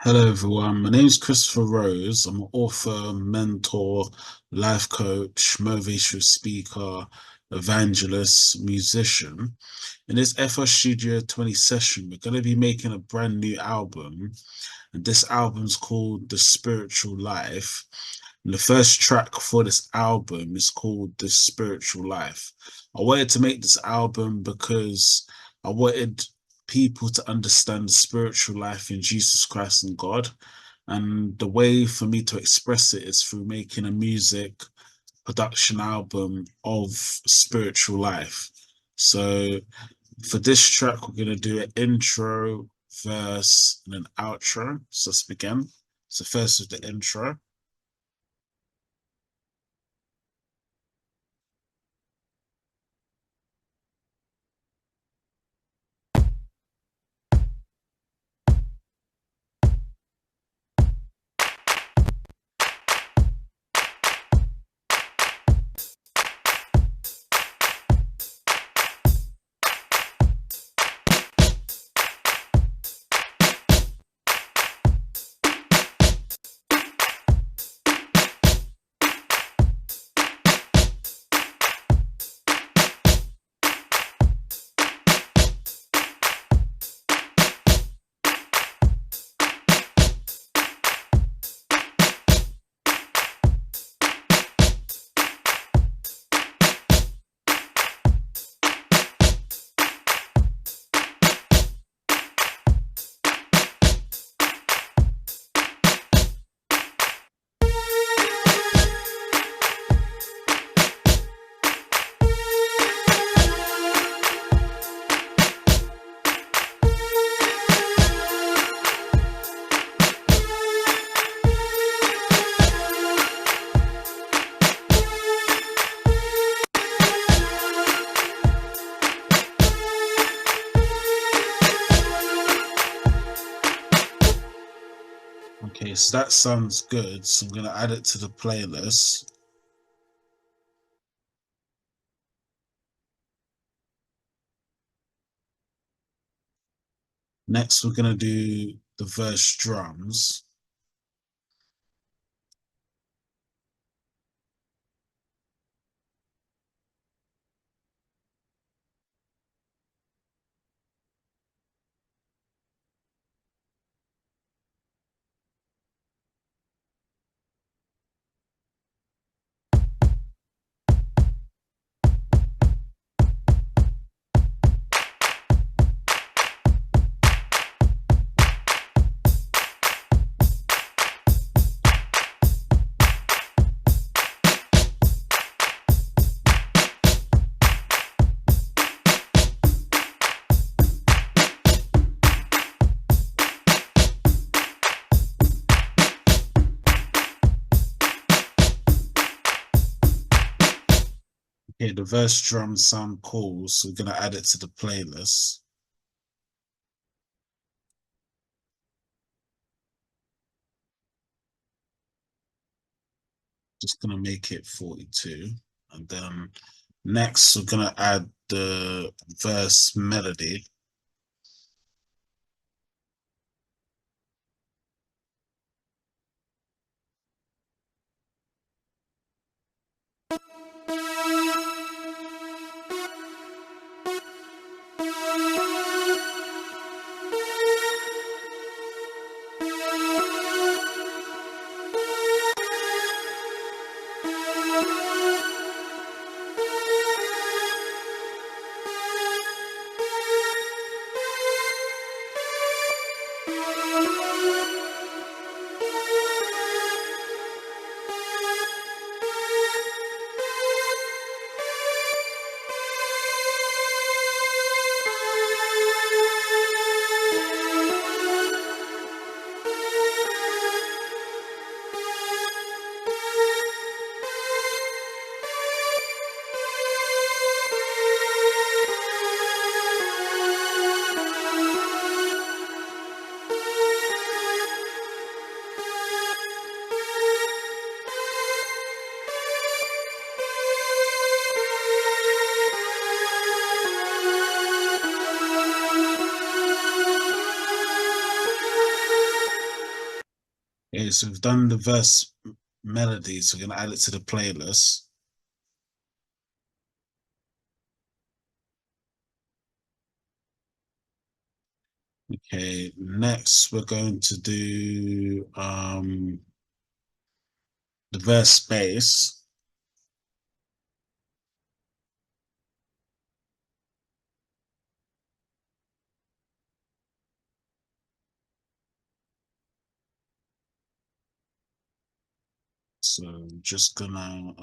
Hello, everyone. My name is Christopher Rose. I'm an author, mentor, life coach, motivational speaker, evangelist, musician. In this FR Studio 20 session, we're going to be making a brand new album. And this album's called The Spiritual Life. And the first track for this album is called The Spiritual Life. I wanted to make this album because I wanted people to understand the spiritual life in Jesus Christ and God. And the way for me to express it is through making a music production album of spiritual life. So for this track, we're going to do an intro, verse, and an outro. So let's begin. So first is the intro. Okay, so that sounds good. So I'm going to add it to the playlist. Next, we're going to do the verse drums. Okay, the verse drums sound cool, so we're going to add it to the playlist. Just going to make it 42. And then next, we're going to add the verse melody. Okay, so we've done the verse melody, so we're gonna add it to the playlist. Okay, next we're going to do the verse bass. So just gonna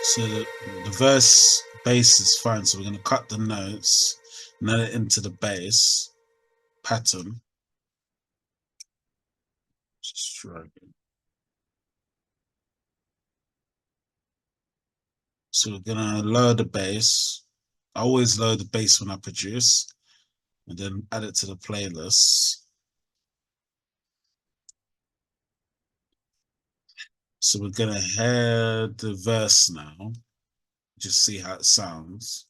so the verse bass is fine, so we're gonna cut the notes and add it into the bass pattern. Just try again. So we're gonna lower the bass. I always lower the bass when I produce, and then add it to the playlist. So we're gonna hear the verse now, just see how it sounds.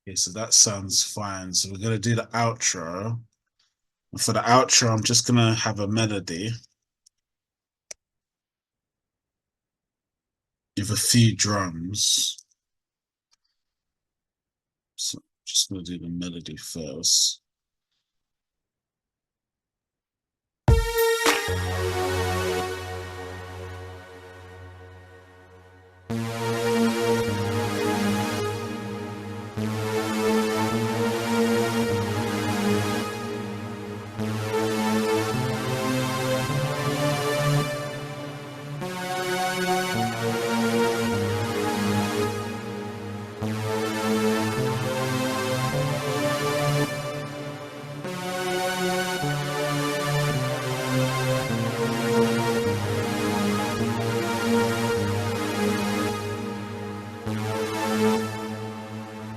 Okay, so that sounds fine. So we're gonna do the outro. For the outro, I'm just gonna have a melody with a few drums. So I'm just gonna do the melody first.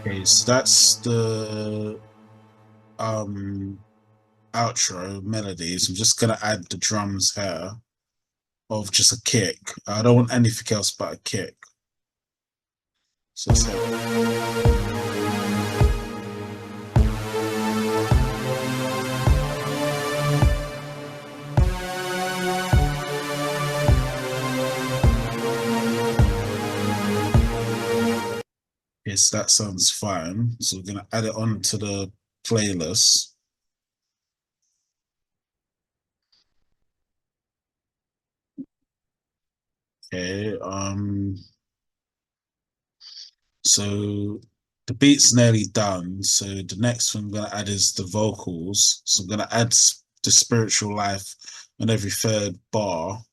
Okay, so that's the um outro melodies. I'm just gonna add the drums here of just a kick. I don't want anything else but a kick. So it's like, yes, that sounds fine. So we're gonna add it onto the playlist. Okay, so the beat's nearly done. So the next thing I'm gonna add is the vocals. So I'm gonna add the spiritual life on every third bar.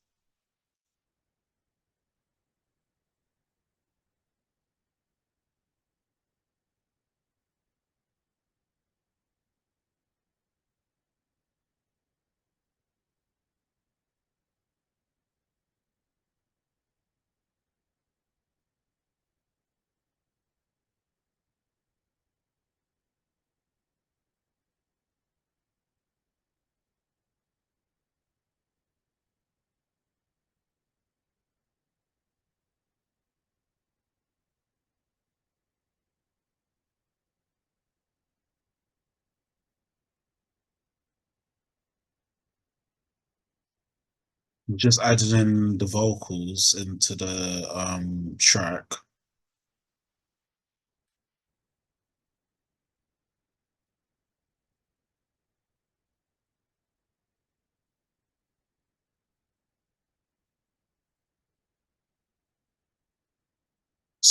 Just added in the vocals into the track.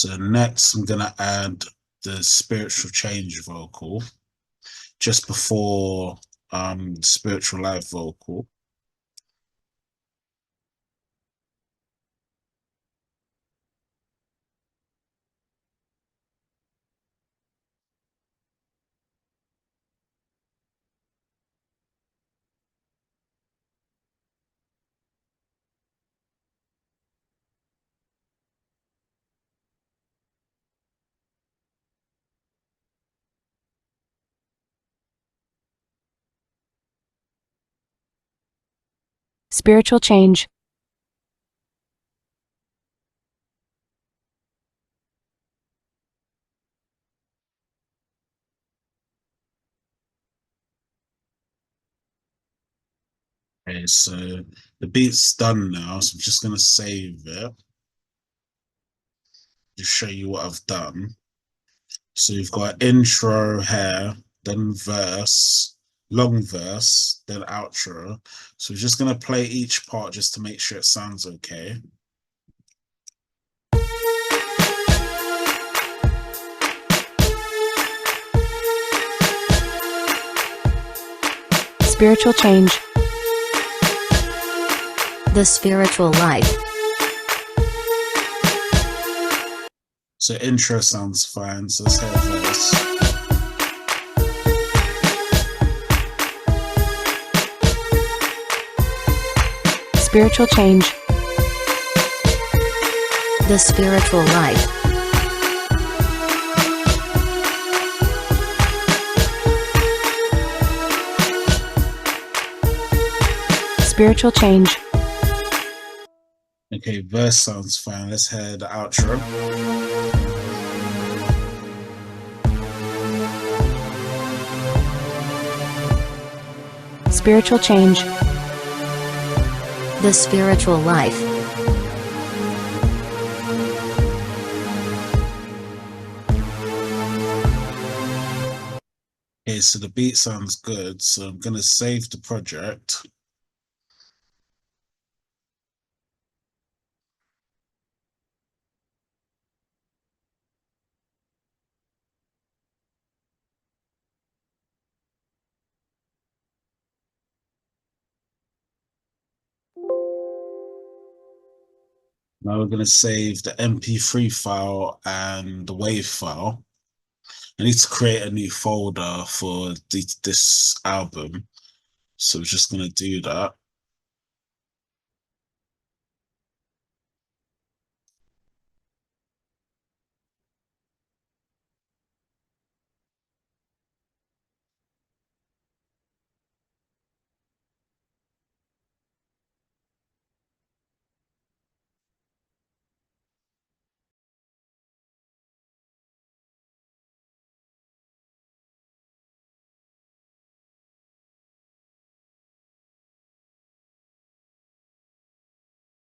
So next I'm gonna add the spiritual change vocal just before spiritual life vocal. Spiritual change. Okay, so the beat's done now, so I'm just gonna save it to show you what I've done. So you've got intro here, then verse, long verse, then outro. So we're just gonna play each part just to make sure it sounds okay. Spiritual change. The spiritual life. So intro sounds fine, so let's hear verse. Spiritual change. The spiritual life. Spiritual change. Okay, verse sounds fine. Let's hear the outro. Spiritual change. The spiritual life. Okay, so the beat sounds good, so I'm gonna save the project. Now we're gonna save the MP3 file and the WAV file. I need to create a new folder for this album, so we're just gonna do that.